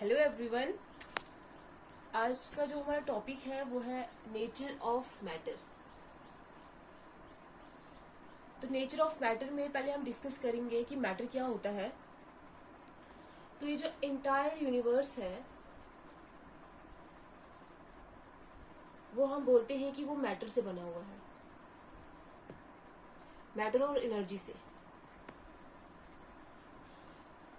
Hello everyone. आज का जो हमारा टॉपिक है वो है नेचर ऑफ मैटर। तो नेचर ऑफ मैटर में पहले हम डिस्कस करेंगे कि मैटर क्या होता है। तो ये जो एंटायर यूनिवर्स है वो हम बोलते हैं कि वो मैटर से बना हुआ है, मैटर और एनर्जी से।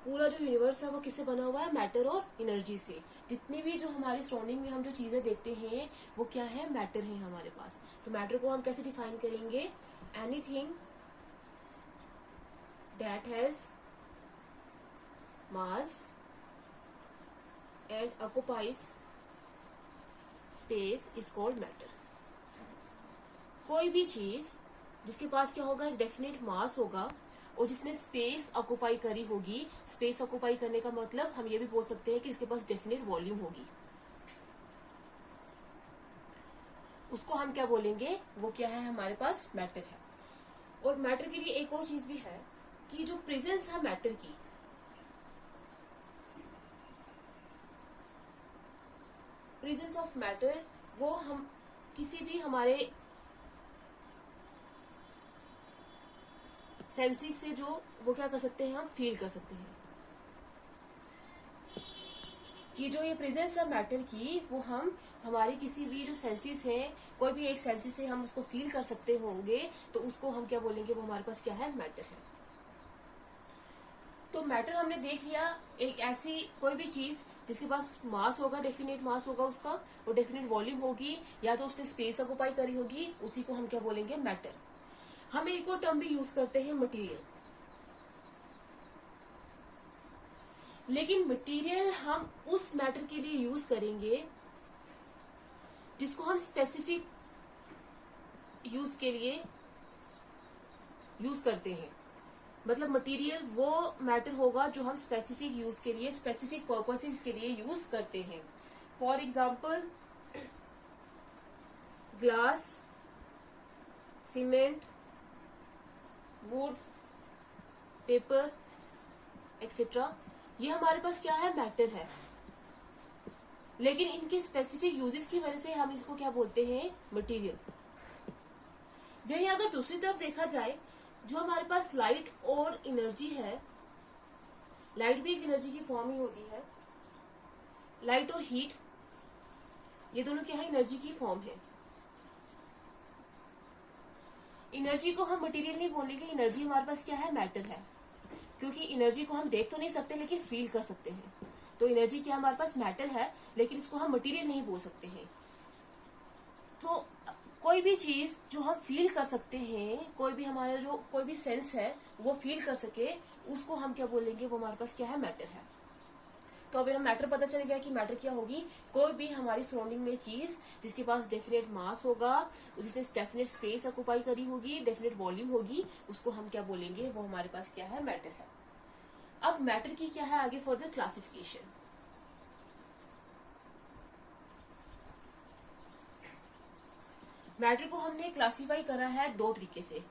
पूरा जो यूनिवर्स है वो किससे बना हुआ है? मैटर और एनर्जी से। जितनी भी जो हमारी सराउंडिंग में हम जो चीजें देखते हैं वो क्या है? मैटर है हमारे पास। तो मैटर को हम कैसे डिफाइन करेंगे? Anything that has mass and occupies space is called matter. कोई भी चीज जिसके पास क्या होगा? एक डेफिनेट मास होगा और जिसने स्पेस ऑक्युपाई करी होगी। स्पेस ऑक्युपाई करने का मतलब हम ये भी बोल सकते हैं कि इसके पास डेफिनेट वॉल्यूम होगी। उसको हम क्या बोलेंगे? वो क्या है? हमारे पास मैटर है। और मैटर के लिए एक और चीज भी है कि जो प्रेजेंस है मैटर की, प्रेजेंस ऑफ मैटर, वो हम किसी भी हमारे सेंसेस से जो वो क्या कर सकते हैं? हम फील कर सकते हैं कि जो ये प्रेजेंस है मैटर की वो हम हमारे किसी भी जो सेंसेस है, कोई भी एक सेंसेस से हम उसको फील कर सकते होंगे, तो उसको हम क्या बोलेंगे? वो हमारे पास क्या है? मैटर है। तो मैटर हमने देख लिया, एक ऐसी कोई भी चीज जिसके पास मास होगा, डेफिनेट मास होगा उसका, और डेफिनेट वॉल्यूम होगी, या तो उसने स्पेस ऑक्युपाई करी होगी, उसी को हम क्या बोलेंगे? मैटर। हम एक और टर्म भी यूज करते हैं, मटेरियल। लेकिन मटेरियल हम उस मैटर के लिए यूज करेंगे जिसको हम स्पेसिफिक यूज के लिए यूज करते हैं। मतलब मटेरियल वो मैटर होगा जो हम स्पेसिफिक यूज के लिए, स्पेसिफिक पर्पसेस के लिए यूज करते हैं। For example, glass, cement, would, paper etcetera, ये हमारे पास क्या है? मैटर है। लेकिन इनके स्पेसिफिक यूजेस की वजह से हम इसको क्या बोलते हैं? मटेरियल। वही अगर दूसरी तरफ देखा जाए, जो हमारे पास लाइट और एनर्जी है, लाइट भी एक एनर्जी की फॉर्म ही होती है। लाइट और हीट, ये दोनों क्या है? एनर्जी की फॉर्म है। एनर्जी को हम मटेरियल नहीं बोलेंगे, एनर्जी हमारे पास क्या है? मैटर है। क्योंकि एनर्जी को हम देख तो नहीं सकते लेकिन फील कर सकते हैं। तो एनर्जी क्या हमारे पास? मैटर है, लेकिन इसको हम मटेरियल नहीं बोल सकते हैं। तो कोई भी चीज जो हम फील कर सकते हैं, कोई भी हमारा जो कोई भी सेंस है वो फील कर सके, उसको हम क्या बोलेंगे? वो हमारे पास क्या है? मैटर है। तो अभी हम मैटर पता चल गया कि मैटर क्या होगी? कोई भी हमारी सराउंडिंग में चीज जिसके पास डेफिनेट मास होगा, जिसने डेफिनेट स्पेस ऑक्युपाई करी होगी, डेफिनेट वॉल्यूम होगी, उसको हम क्या बोलेंगे? वो हमारे पास क्या है? मैटर है। अब मैटर की क्या है आगे फर्दर क्लासिफिकेशन? मैटर को हमने क्लासिफाई करा है दो तरीके से।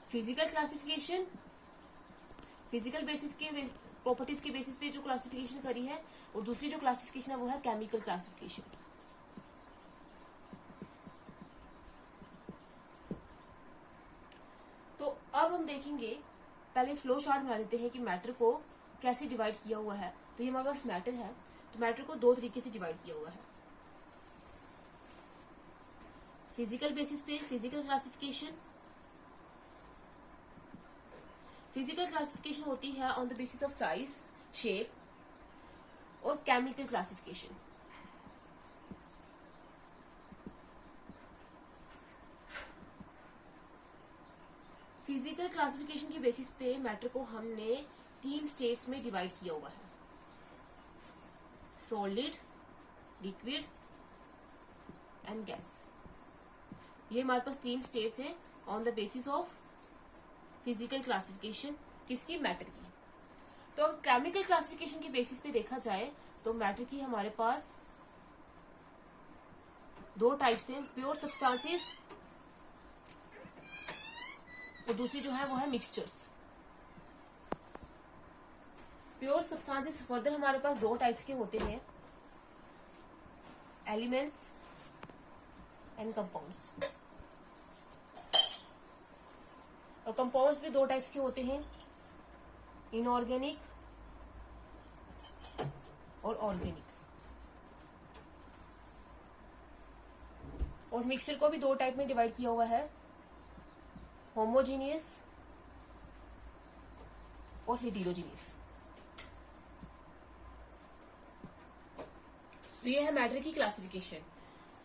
फिजिकल क्लासिफिकेशन, फिजिकल बेसिस के प्रॉपर्टीज के बेसिस पे जो क्लासिफिकेशन करी है, और दूसरी जो क्लासिफिकेशन है वो है केमिकल क्लासिफिकेशन। तो अब हम देखेंगे, पहले फ्लो चार्ट बना लेते हैं कि मैटर को कैसे डिवाइड किया हुआ है। तो ये हमारे पास मैटर है, तो मैटर को दो तरीके से डिवाइड किया हुआ है। फिजिकल बेसिस पे फिजिकल क्लासिफिकेशन, फिजिकल क्लासिफिकेशन होती है on the basis of size, shape, और केमिकल क्लासिफिकेशन। फिजिकल क्लासिफिकेशन के बेसिस पे मैटर को हमने 3 स्टेट्स में डिवाइड किया हुआ है, सॉलिड, लिक्विड एंड गैस। ये हमारे पास 3 स्टेट्स हैं on the basis of physical classification, किसकी? मैटर की। तो केमिकल क्लासिफिकेशन के बेसिस पे देखा जाए तो मैटर की हमारे पास 2 टाइप्स हैं, प्योर सब्सटेंसेस और दूसरी जो है वो है मिक्सचर्स। प्योर सब्सटेंसेस फर्दर हमारे पास दो टाइप्स के होते हैं, एलिमेंट्स एंड कंपाउंड्स। और कंपाउंड्स भी दो टाइप्स के होते हैं, इनऑर्गेनिक और ऑर्गेनिक। और मिक्सचर को भी दो टाइप में डिवाइड किया हुआ है, होमोजीनियस और हेटेरोजीनियस। तो ये है मैटर की क्लासिफिकेशन।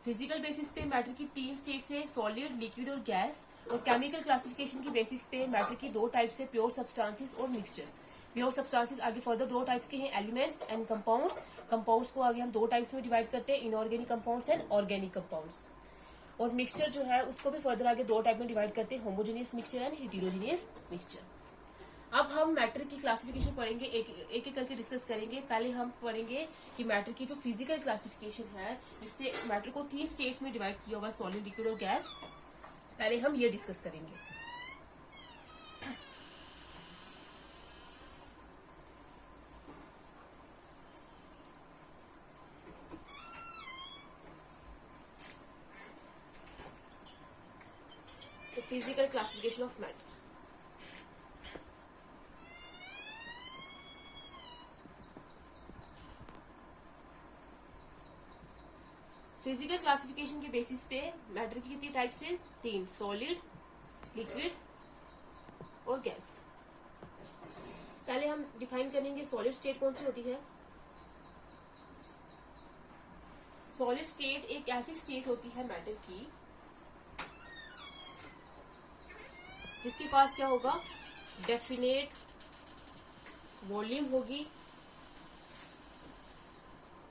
फिजिकल बेसिस पे मैटर की तीन स्टेट्स है, सॉलिड, लिक्विड और गैस। और केमिकल क्लासिफिकेशन की बेसिस पे मैटर की दो टाइप्स है, प्योर सब्सटेंसेस और मिक्सचर्स। प्योर सब्सटेंसेस आगे फर्दर दो टाइप्स के हैं, एलिमेंट्स एंड कंपाउंड्स। कंपाउंड्स को आगे हम दो टाइप्स में डिवाइड करते हैं, inorganic compounds and organic compounds. और मिक्सचर जो है उसको भी फर्दर आगे दो टाइप में डिवाइड करते हैं, homogeneous mixture and heterogeneous mixture. अब हम मैटर की क्लासिफिकेशन पढ़ेंगे, एक एक करके डिस्कस करेंगे। पहले हम पढ़ेंगे कि मैटर की जो फिजिकल क्लासिफिकेशन है, जिससे मैटर को तीन स्टेट्स में डिवाइड किया हुआ, सॉलिड, लिक्विड और गैस। पहले हम ये डिस्कस करेंगे। तो physical classification of matter. Physical classification के बेसिस पे मैटर की कितनी टाइप्स है? तीन, सॉलिड, लिक्विड और गैस। पहले हम डिफाइन करेंगे सॉलिड स्टेट कौन सी होती है। सॉलिड स्टेट एक ऐसी स्टेट होती है मैटर की जिसके पास क्या होगा, डेफिनेट वॉल्यूम होगी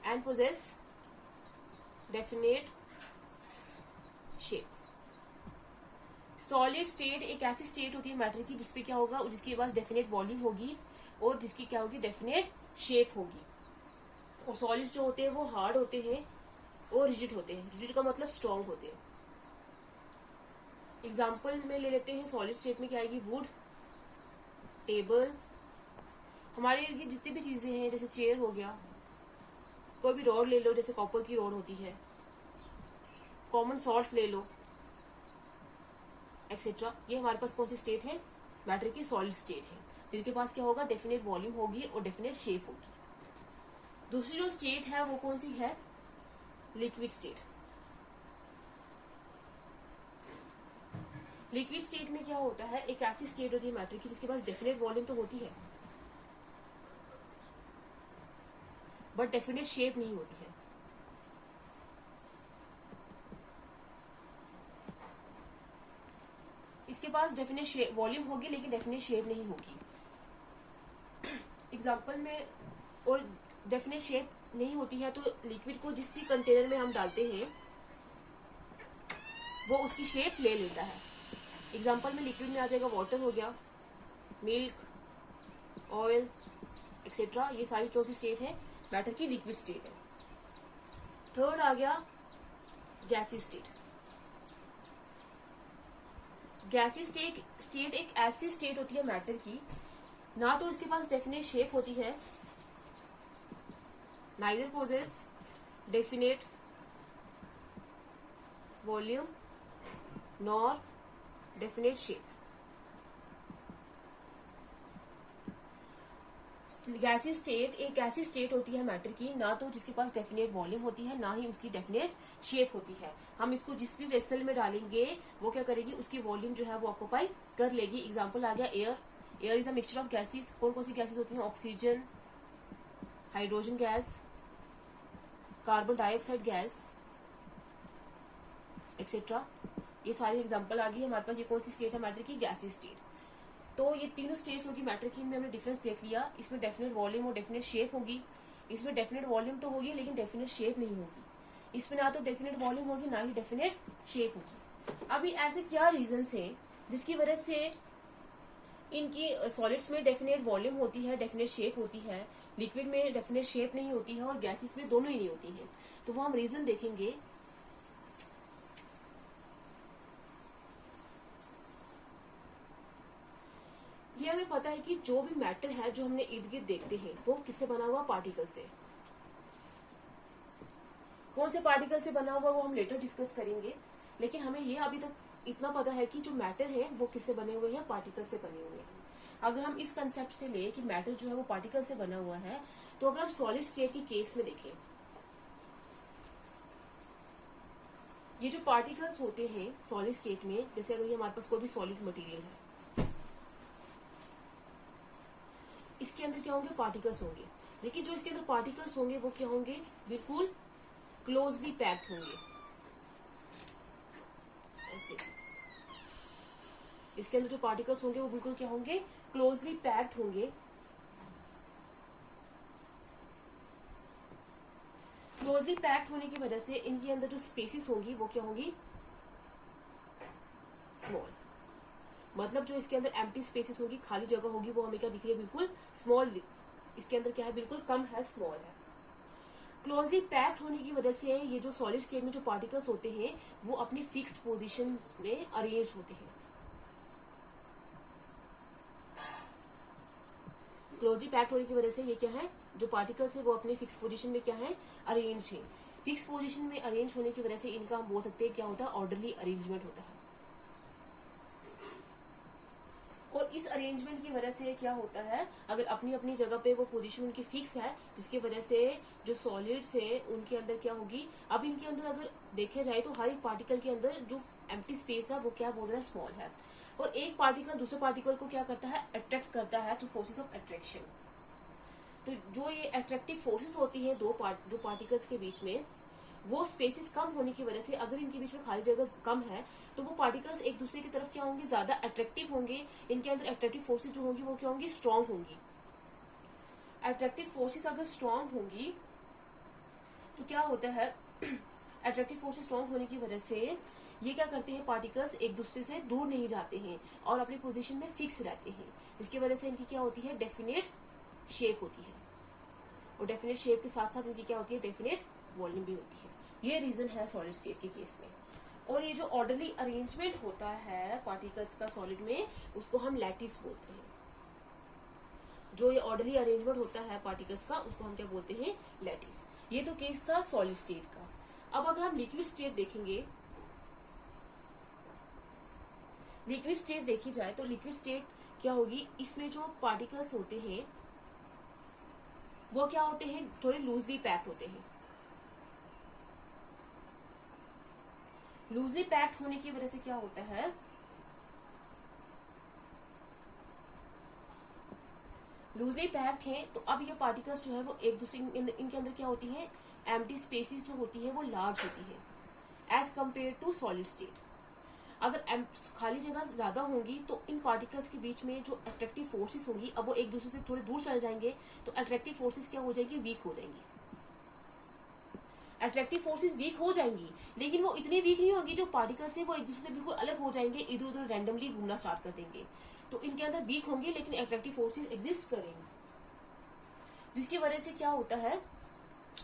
and possess definite shape. Solid state एक ऐसी स्टेट होती है मैटर की जिसपे क्या होगा, जिसके पास डेफिनेट वॉल्यूम होगी और जिसकी क्या होगी, डेफिनेट शेप होगी। और सॉलिड्स जो होते हैं वो हार्ड होते हैं और रिजिड होते हैं। रिजिड का मतलब स्ट्रॉन्ग होते हैं। एग्जाम्पल में ले लेते हैं, सॉलिड स्टेट में क्या आएगी, वुड, टेबल। हमारे ये जितनी भी चीजें हैं, जैसे चेयर हो गया, कोई भी रॉड ले लो, जैसे कॉपर की रॉड होती है, कॉमन सॉल्ट ले लो, एक्सेट्रा। ये हमारे पास कौन सी स्टेट है, मैटर की सॉलिड स्टेट है, जिसके पास क्या होगा, डेफिनेट वॉल्यूम होगी और डेफिनेट शेप होगी। दूसरी जो स्टेट है वो कौन सी है, लिक्विड स्टेट। लिक्विड स्टेट में क्या होता है, एक ऐसी स्टेट होती है मैटर की जिसके पास डेफिनेट वॉल्यूम तो होती है बट डेफिनेट शेप नहीं होती है। इसके पास डेफिनेट वॉल्यूम होगी लेकिन डेफिनेट शेप नहीं होगी। एग्जाम्पल में, और डेफिनेट शेप नहीं होती है तो लिक्विड को जिस भी कंटेनर में हम डालते हैं वो उसकी शेप ले लेता है। एग्जाम्पल में लिक्विड में आ जाएगा वाटर हो गया, मिल्क, ऑयल एक्सेट्रा। ये सारी कौन सी स्टेट है, मैटर की लिक्विड स्टेट है। थर्ड आ गया गैसी स्टेट। गैसी स्टेट एक ऐसी स्टेट होती है मैटर की, ना तो इसके पास डेफिनेट शेप होती है, neither possesses definite volume nor definite shape. Gaseous state एक ऐसी स्टेट होती है मैटर की, ना तो जिसके पास डेफिनेट वॉल्यूम होती है, ना ही उसकी डेफिनेट शेप होती है। हम इसको जिस भी वेसल में डालेंगे वो क्या करेगी, उसकी वॉल्यूम जो है वो ऑक्यूपाई कर लेगी। एग्जांपल आ गया air. Air is a mixture of gases. कौन कौन सी गैसेस होती हैं, oxygen, hydrogen gas, carbon dioxide gas etcetera. ये सारी एग्जाम्पल आ गई हमारे पास। ये कौन सी स्टेट है मैटर की, गैसी स्टेट। तो ये तीनों स्टेट्स होगी मैटर की, इनमें हमने डिफरेंस देख लिया। इसमें डेफिनेट वॉल्यूम और डेफिनेट शेप होगी, इसमें डेफिनेट वॉल्यूम तो होगी लेकिन डेफिनेट शेप नहीं होगी। इसमें ना तो डेफिनेट वॉल्यूम होगी ना ही डेफिनेट शेप होगी। अभी ऐसे क्या रीजंस हैं जिसकी वजह से इनकी सॉलिड्स में डेफिनेट वॉल्यूम होती है, डेफिनेट शेप होती है, लिक्विड में डेफिनेट शेप नहीं होती है और गैसेस में दोनों ही नहीं होती है। तो वो हम रीजन देखेंगे। ये हमें पता है कि जो भी मैटर है जो हमने इर्द गिर्द देखते हैं वो किससे बना हुआ, पार्टिकल से। कौन से पार्टिकल से बना हुआ वो हम लेटर डिस्कस करेंगे, लेकिन हमें ये अभी तक इतना पता है कि जो मैटर है वो किससे बने हुए हैं, पार्टिकल से बने हुए हैं। अगर हम इस कंसेप्ट से ले कि मैटर जो है वो पार्टिकल से बना हुआ है, तो अगर हम सॉलिड स्टेट के केस में देखें, ये जो पार्टिकल्स होते हैं सॉलिड स्टेट में, जैसे अगर ये हमारे पास कोई भी सॉलिड मटेरियल है, इसके अंदर क्या होंगे, पार्टिकल्स होंगे। लेकिन जो इसके अंदर पार्टिकल्स होंगे वो क्या होंगे, बिल्कुल क्लोजली पैक्ड होंगे, ऐसे। इसके अंदर जो पार्टिकल्स होंगे वो बिल्कुल क्या होंगे, क्लोजली पैक्ड होंगे। क्लोजली पैक्ड होने की वजह से इनके अंदर जो स्पेसेस होंगी वो क्या होंगी, स्मॉल। मतलब जो इसके अंदर एम्प्टी स्पेसेस होगी, खाली जगह होगी, वो हमें क्या दिख रही है, बिल्कुल स्मॉल। इसके अंदर क्या है, बिल्कुल कम है, स्मॉल है। क्लोजली पैक्ड होने की वजह से ये जो सॉलिड स्टेट में जो पार्टिकल्स होते हैं वो अपनी फिक्स्ड पोजीशन में अरेंज होते हैं। क्लोजली पैक्ड होने की वजह से ये क्या है, जो पार्टिकल्स है वो अपने फिक्स पोजीशन में क्या है, अरेंज है। फिक्स पोजीशन में अरेंज होने की वजह से इनका हम बोल सकते हैं क्या होता है, ऑर्डरली अरेंजमेंट होता है। और इस अरेंजमेंट की वजह से क्या होता है, अगर अपनी अपनी जगह पे वो पोजीशन उनकी फिक्स है, जिसकी वजह से जो सॉलिड्स है उनके अंदर क्या होगी, अब इनके अंदर अगर देखा जाए तो हर एक पार्टिकल के अंदर जो एम्प्टी स्पेस है वो क्या बोल रहा है, स्मॉल है। और एक पार्टिकल दूसरे पार्टिकल को क्या करता है, अट्रैक्ट करता है, थ्रू फोर्सेस ऑफ अट्रैक्शन। तो जो ये अट्रैक्टिव फोर्सेस होती है दो पार्टिकल्स के बीच में, वो स्पेसेस कम होने की वजह से अगर इनके बीच में खाली जगह कम है तो वो पार्टिकल्स एक दूसरे की तरफ क्या होंगे, ज्यादा अट्रैक्टिव होंगे। इनके अंदर अट्रैक्टिव फोर्सेस जो होंगी वो क्या होंगी, स्ट्रांग होंगी। अट्रैक्टिव फोर्सेस अगर स्ट्रांग होंगी तो क्या होता है, अट्रैक्टिव फोर्सेस स्ट्रांग होने की वजह से ये क्या करते हैं, पार्टिकल्स एक दूसरे से दूर नहीं जाते हैं और अपनी पोजीशन में फिक्स रहते हैं। इसकी वजह से इनकी क्या होती है, डेफिनेट शेप होती है। और डेफिनेट शेप के साथ साथ इनकी क्या होती है, डेफिनेट वॉल्यूम भी होती है। ये रीजन है सॉलिड स्टेट के केस में। और ये जो ऑर्डरली अरेंजमेंट होता है पार्टिकल्स का सॉलिड में, उसको हम लैटिस बोलते हैं। जो ये ऑर्डरली अरेंजमेंट होता है पार्टिकल्स का, उसको हम क्या बोलते हैं, लैटिस। ये तो केस था सॉलिड स्टेट का। अब अगर हम लिक्विड स्टेट देखेंगे, लिक्विड स्टेट देखी जाए तो लिक्विड स्टेट क्या होगी, इसमें जो पार्टिकल्स होते हैं वो क्या होते हैं, थोड़े लूजली पैक्ड होते हैं। लूजली पैक्ड होने की वजह से क्या होता है, लूजली पैक्ड है तो अब ये पार्टिकल्स जो है वो एक दूसरे इनके अंदर क्या होती है, एम्प्टी स्पेसेस जो होती है वो लार्ज होती है as compare to solid state. अगर खाली जगह ज्यादा होंगी तो इन पार्टिकल्स के बीच में जो अट्रैक्टिव फोर्सेस होंगी, अब वो एक दूसरे से थोड़े दूर चले जाएंगे तो अट्रैक्टिव फोर्सेस क्या हो जाएंगी, वीक हो जाएंगी। अट्रैक्टिव फोर्सेस वीक हो जाएंगी, लेकिन वो इतनी वीक नहीं होगी, जो पार्टिकल्स है वो एक दूसरे से बिल्कुल अलग हो जाएंगे, इधर उधर रैंडमली घूमना स्टार्ट कर देंगे। तो इनके अंदर वीक होंगे लेकिन अट्रैक्टिव फोर्सेस एग्जिस्ट करेंगे, जिसकी वजह से क्या होता है,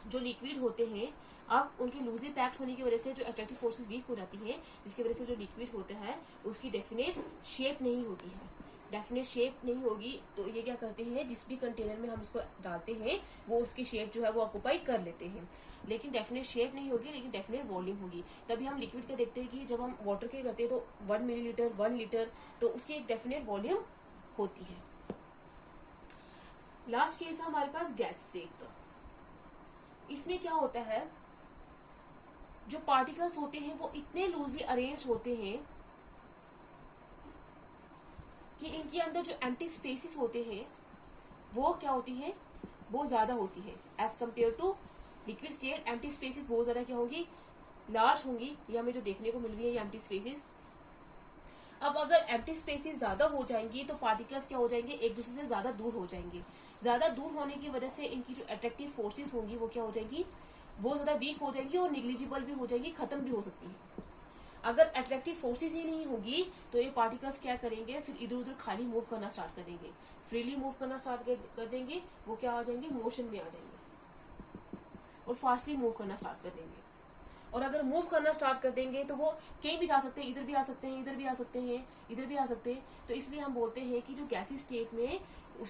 जो लिक्विड होते हैं अब उनके लूजली पैक्ड होने की वजह से जो अट्रैक्टिव फोर्सेस वीक हो जाती है, जिसकी वजह से जो लिक्विड होता है उसकी डेफिनेट शेप नहीं होती है। डेफिनेट शेप नहीं होगी तो ये क्या करते हैं, जिस भी कंटेनर में हम इसको डालते हैं वो उसकी शेप जो है वो ऑक्यूपाई कर लेते हैं। लेकिन डेफिनेट शेप नहीं होगी, लेकिन डेफिनेट वॉल्यूम होगी। तभी हम लिक्विड का देखते हैं कि जब हम वाटर के करते हैं तो 1 मिलीलीटर 1 लीटर, तो उसकी एक डेफिनेट वॉल्यूम होती है। लास्ट केस है हमारे पास गैस सेक का। इसमें क्या होता है, जो पार्टिकल्स होते हैं वो इतने लूजली अरेंज होते हैं कि इनके अंदर जो एम्प्टी स्पेसेस होते हैं वो क्या होती है, वो ज्यादा होती है as compare to liquid state. Empty spaces बहुत ज्यादा क्या होंगी, लार्ज होंगी। ये हमें जो देखने को मिल रही है ये एम्प्टी स्पेसेस। अब अगर एम्प्टी स्पेसेस ज्यादा हो जाएंगी तो पार्टिकल्स क्या हो जाएंगे, एक दूसरे से ज्यादा दूर हो जाएंगे। ज्यादा दूर होने की वजह से इनकी जो अट्रैक्टिव फोर्सेस होंगी वो क्या हो जाएंगी, वो ज्यादा वीक हो जाएंगी और निग्लिजिबल भी हो जाएंगी, खत्म भी हो सकती है। अगर अट्रैक्टिव फोर्सेस ही नहीं होगी तो ये पार्टिकल्स क्या करेंगे, फिर इधर उधर खाली मूव करना स्टार्ट कर देंगे, फ्रीली मूव करना स्टार्ट कर देंगे। वो क्या आ जाएंगे, मोशन में आ जाएंगे और फास्टली मूव करना स्टार्ट कर देंगे। और अगर मूव करना स्टार्ट कर देंगे तो वो कहीं भी जा सकते हैं, इधर भी आ सकते हैं, इधर भी आ सकते हैं, इधर भी आ सकते हैं। तो इसलिए हम बोलते हैं कि जो गैसी स्टेट में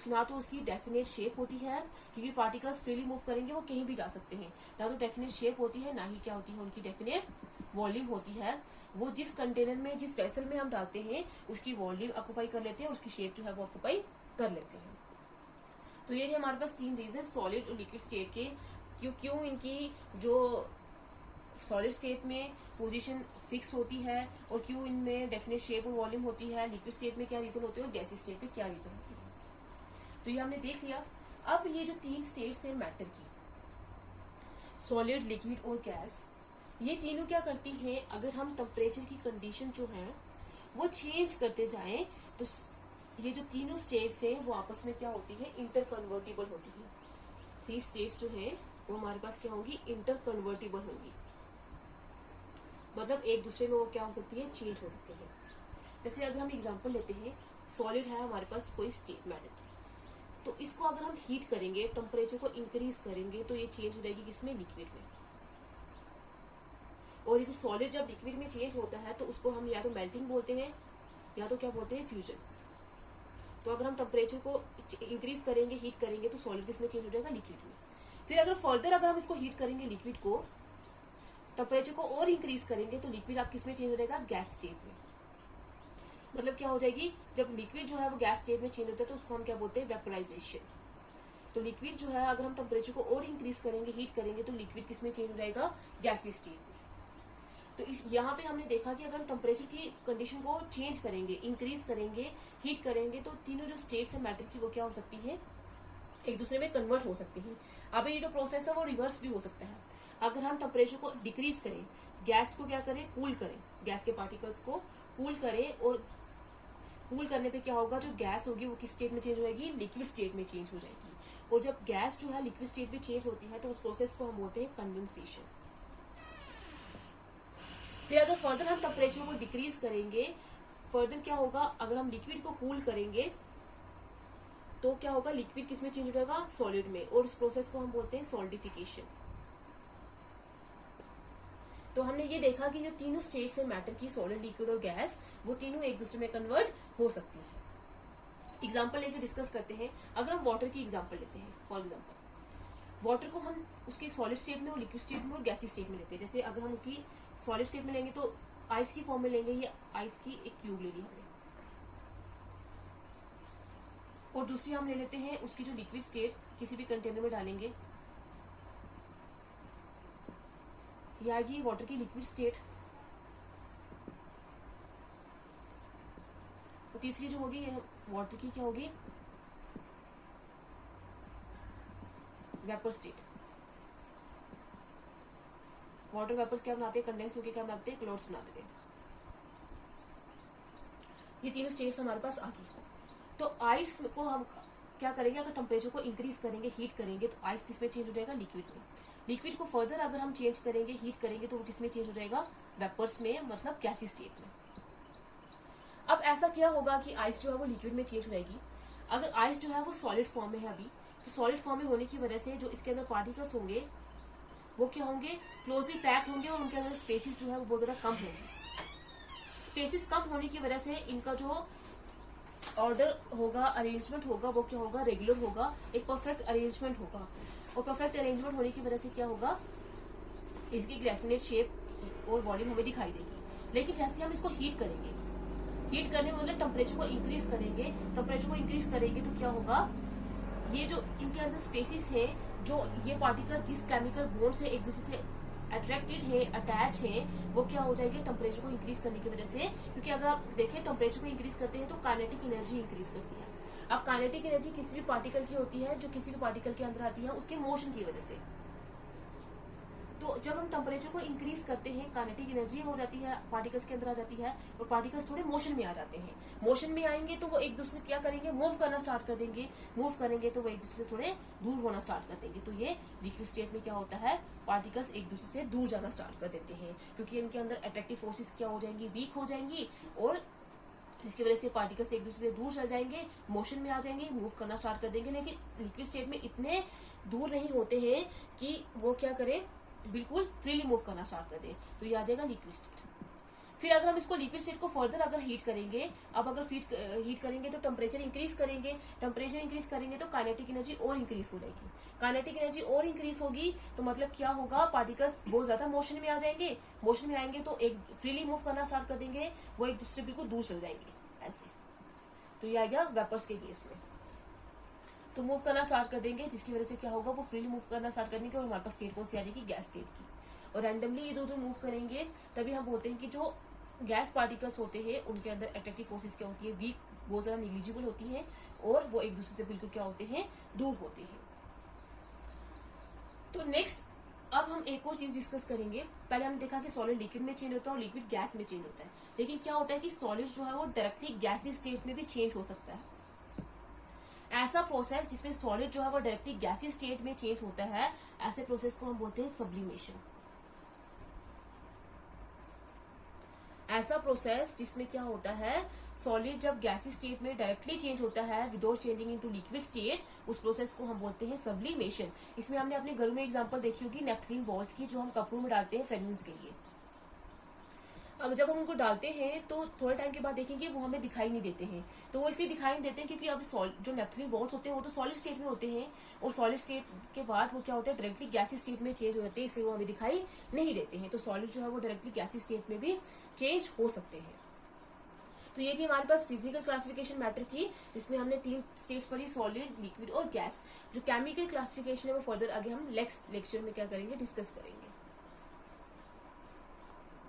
ना तो उसकी डेफिनेट शेप होती है, क्योंकि पार्टिकल्स फ्रीली मूव करेंगे वो कहीं भी जा सकते हैं, ना तो डेफिनेट शेप होती है, ना ही क्या होती है उनकी डेफिनेट वॉल्यूम होती है। वो जिस कंटेनर में, जिस वेसल में हम डालते हैं उसकी वॉल्यूम ऑक्यूपाई कर लेते हैं और उसकी शेप जो है वो ऑक्यूपाई कर लेते हैं। तो ये थे हमारे पास 3 रीजन सॉलिड और लिक्विड स्टेट के, क्यों इनकी जो सॉलिड स्टेट में पोजीशन फिक्स होती है और क्यों इनमें डेफिनेट शेप और वॉल्यूम होती है, लिक्विड स्टेट में क्या रीजन होते हैं और गैसी स्टेट में क्या रीजन होती है। तो ये हमने देख लिया। अब ये जो 3 स्टेट्स हैं मैटर की, सॉलिड, लिक्विड और गैस, ये तीनों क्या करती हैं, अगर हम टेम्परेचर की कंडीशन जो है वो चेंज करते जाएं तो ये जो तीनों स्टेट्स हैं वो आपस में क्या होती है, इंटर कन्वर्टिबल होती है। 3 स्टेट्स जो है वो हमारे पास क्या होंगी, इंटर कन्वर्टिबल होंगी, मतलब एक दूसरे में वो क्या हो सकती है, चेंज हो सकती है। जैसे अगर हम एग्जांपल लेते हैं, सॉलिड है हमारे पास कोई स्टेट मैटर की, तो इसको अगर हम हीट करेंगे, टेम्परेचर को इंक्रीज करेंगे तो ये चेंज हो जाएगी किसमें, लिक्विड में। और ये जो सॉलिड जब लिक्विड में चेंज होता है तो उसको हम या तो मेल्टिंग बोलते हैं या तो क्या बोलते हैं, फ्यूजन। तो अगर हम टेम्परेचर को इंक्रीज करेंगे, हीट करेंगे तो सॉलिड किसमें चेंज हो जाएगा, लिक्विड में। फिर अगर फर्दर अगर हम इसको हीट करेंगे, लिक्विड को टेम्परेचर को और इंक्रीज करेंगे तो लिक्विड आप किसमें चेंज हो जाएगा, गैस स्टेट में। मतलब क्या हो जाएगी, जब लिक्विड जो है वो गैस स्टेट में चेंज होता है तो उसको हम क्या बोलते हैं, वेपोराइजेशन। तो लिक्विड जो है अगर हम टेम्परेचर को और इंक्रीज करेंगे, हीट करेंगे तो लिक्विड किसमें चेंज हो जाएगा, गैसी स्टेट में। तो इस यहाँ पे हमने देखा कि अगर हम टेम्परेचर की कंडीशन को चेंज करेंगे, इंक्रीज करेंगे, हीट करेंगे तो तीनों जो स्टेट्स है मैटर की वो क्या हो सकती है, एक दूसरे में कन्वर्ट हो सकती है। अब ये जो प्रोसेस है वो रिवर्स भी हो सकता है। अगर हम टेम्परेचर को डिक्रीज करें, गैस को क्या करें, कूल करें, गैस के पार्टिकल्स को कूल करें, और कूल करने पे क्या होगा, जो गैस होगी वो किस स्टेट में चेंज हो जाएगी, लिक्विड स्टेट में चेंज हो जाएगी। और जब गैस जो है लिक्विड स्टेट में चेंज होती है तो उस प्रोसेस को हम बोलते हैं कंडेंसेशन। फिर अगर फर्दर हम टेम्परेचर को डिक्रीज करेंगे, फर्दर क्या होगा, अगर हम लिक्विड को कूल करेंगे तो क्या होगा, लिक्विड किसमें चेंज हो जाएगा, सॉलिड में, और इस प्रोसेस को हम बोलते हैं सॉल्डिफिकेशन। तो हमने ये देखा कि जो तीनों स्टेट्स है मैटर की, सॉलिड, लिक्विड और गैस, वो तीनों एक दूसरे में कन्वर्ट हो सकती है। एग्जाम्पल लेके डिस्कस करते हैं। अगर हम वाटर की एग्जाम्पल लेते हैं, फॉर एग्जाम्पल वाटर को हम उसकी सॉलिड स्टेट में और लिक्विड स्टेट में और गैसी स्टेट में लेते हैं। जैसे अगर हम उसकी सॉलिड स्टेट में लेंगे तो आइस की फॉर्म में लेंगे, ये आइस की एक क्यूब ले ली हमने, और दूसरी हम ले लेते हैं उसकी जो लिक्विड स्टेट, किसी भी कंटेनर में डालेंगे, ये आएगी वाटर की लिक्विड स्टेट। और तीसरी जो होगी वाटर की क्या होगी, वेपर स्टेट। वाटर वेपर्स क्या बनाते हैं, कंडेंस होकर क्या बनाते हैं, क्लाउड्स बनाते हैं। ये तीनों स्टेट्स हमारे पास आ गई। तो आइस को हम क्या करेंगे, अगर टेम्परेचर को इंक्रीज करेंगे, हीट करेंगे तो आइस किसमें चेंज हो जाएगा, लिक्विड में। लिक्विड को फर्दर अगर हम चेंज करेंगे, हीट करेंगे तो वो किसमें चेंज हो जाएगा, वेपर्स में, मतलब गैसी स्टेट में। अब ऐसा क्या होगा कि आइस जो है वो लिक्विड में चेंज हो जाएगी। अगर आइस जो है वो सॉलिड फॉर्म में है अभी, तो सॉलिड फॉर्म में होने की वजह से जो इसके अंदर पार्टिकल्स होंगे वो क्या होंगे, क्लोजली पैक्ड होंगे, और उनके अंदर स्पेसिस जो है वो बहुत ज्यादा कम होंगे। स्पेसिस कम होने की वजह से इनका जो ऑर्डर होगा, अरेंजमेंट होगा, वो क्या होगा, रेगुलर होगा, एक परफेक्ट अरेंजमेंट होगा। और परफेक्ट अरेंजमेंट होने की वजह से क्या होगा, इसकी डेफिनेट शेप और वॉल्यूम हमें दिखाई देगी। लेकिन जैसे हम इसको हीट करेंगे, हीट करने में मतलब टेम्परेचर को इंक्रीज करेंगे, टेम्परेचर को इंक्रीज करेंगे तो क्या होगा, ये जो इनके अंदर स्पेसिस है, जो ये पार्टिकल जिस केमिकल बॉन्ड से एक दूसरे से अट्रैक्टेड है, अटैच है, वो क्या हो जाएगी टेम्परेचर को इंक्रीज करने की वजह से। क्योंकि अगर आप देखें टेम्परेचर को इंक्रीज करते हैं तो काइनेटिक एनर्जी इंक्रीज करती है। अब काइनेटिक एनर्जी किसी भी पार्टिकल की होती है, जो किसी भी पार्टिकल के अंदर आती है उसके मोशन की वजह से। तो जब हम टेम्परेचर को इंक्रीज करते हैं, काइनेटिक एनर्जी हो जाती है, पार्टिकल्स के अंदर आ जाती है, और पार्टिकल्स थोड़े मोशन में आ जाते हैं। मोशन में आएंगे तो वो एक दूसरे क्या करेंगे, मूव करना स्टार्ट कर देंगे। मूव करेंगे तो वो एक दूसरे से थोड़े दूर होना स्टार्ट कर देंगे। तो ये लिक्विड स्टेट में क्या होता है, पार्टिकल्स एक दूसरे से दूर जाना स्टार्ट कर देते हैं, क्योंकि इनके अंदर अट्रैक्टिव फोर्सेस क्या हो जाएंगी, वीक हो जाएंगी, और इसकी वजह से पार्टिकल्स एक दूसरे से दूर चल जाएंगे, मोशन में आ जाएंगे, मूव करना स्टार्ट कर देंगे। लेकिन लिक्विड स्टेट में इतने दूर नहीं होते हैं कि वो क्या करें, बिल्कुल फ्रीली मूव करना स्टार्ट कर दे, तो ये आ जाएगा लिक्विड स्टेट। फिर अगर हम इसको लिक्विड स्टेट को फर्दर अगर हीट करेंगे, अब अगर हीट करेंगे तो टेम्परेचर इंक्रीज करेंगे, टेम्परेचर इंक्रीज करेंगे तो काइनेटिक एनर्जी और इंक्रीज हो जाएगी। काइनेटिक एनर्जी और इंक्रीज होगी तो मतलब क्या होगा, पार्टिकल्स बहुत ज्यादा मोशन में आ जाएंगे, मोशन में आएंगे तो एक फ्रीली मूव करना स्टार्ट कर देंगे, वो एक दूसरे बिल्कुल दूर चल जाएंगे ऐसे। तो ये आ गया वेपर्स के केस में, तो मूव करना स्टार्ट कर देंगे, जिसकी वजह से क्या होगा, वो फ्रीली मूव करना स्टार्ट कर देंगे और हमारे पास स्टेट कौन सी आ जाएगी, गैस स्टेट की। और रैंडमली इधर उधर मूव करेंगे तभी हम बोलते हैं कि जो गैस पार्टिकल्स होते हैं उनके अंदर अट्रैक्टिव फोर्सेस क्या होती है, वीक, बहुत ज्यादा निग्लिजिबल होती है और वो एक दूसरे से बिल्कुल क्या होते हैं, दूर होते हैं। तो नेक्स्ट अब हम एक और चीज डिस्कस करेंगे। पहले हमने देखा कि सॉलिड लिक्विड में चेंज होता है और लिक्विड गैस में चेंज होता है, लेकिन क्या होता है कि सॉलिड जो है वो डायरेक्टली गैसी स्टेट में भी चेंज हो सकता है। ऐसा प्रोसेस जिसमें सॉलिड जो है वो डायरेक्टली गैसी स्टेट में चेंज होता है, ऐसे प्रोसेस को हम बोलते हैं सब्लिमेशन। ऐसा प्रोसेस जिसमें क्या होता है, सॉलिड जब गैसी स्टेट में डायरेक्टली चेंज होता है without changing into liquid state, उस प्रोसेस को हम बोलते हैं सब्लिमेशन। इसमें हमने अपने घरों में एग्जांपल देखी होगी नेफ्थलीन बॉल्स की, जो हम कपड़ों में डालते हैं फ्रेग्रेंस के लिए। अगर जब हम उनको डालते हैं तो थोड़े टाइम के बाद देखेंगे वो हमें दिखाई नहीं देते हैं। तो वो इसलिए दिखाई नहीं देते हैं क्योंकि अब जो नेफ्थलीन बॉल्स होते हैं वो तो सॉलिड स्टेट में होते हैं, और सॉलिड स्टेट के बाद वो क्या होता है, डायरेक्टली गैसी स्टेट में चेंज हो जाते हैं, इसलिए वो हमें दिखाई नहीं देते हैं। तो सॉलिड जो है वो डायरेक्टली गैसी स्टेट में भी चेंज हो सकते हैं। तो ये थी हमारे पास फिजिकल क्लासिफिकेशन मैटर की, जिसमें हमने 3 स्टेट्स पढ़ी, सॉलिड, लिक्विड और गैस। जो केमिकल क्लासिफिकेशन है वो फर्दर आगे हम नेक्स्ट लेक्चर में क्या करेंगे, डिस्कस करेंगे।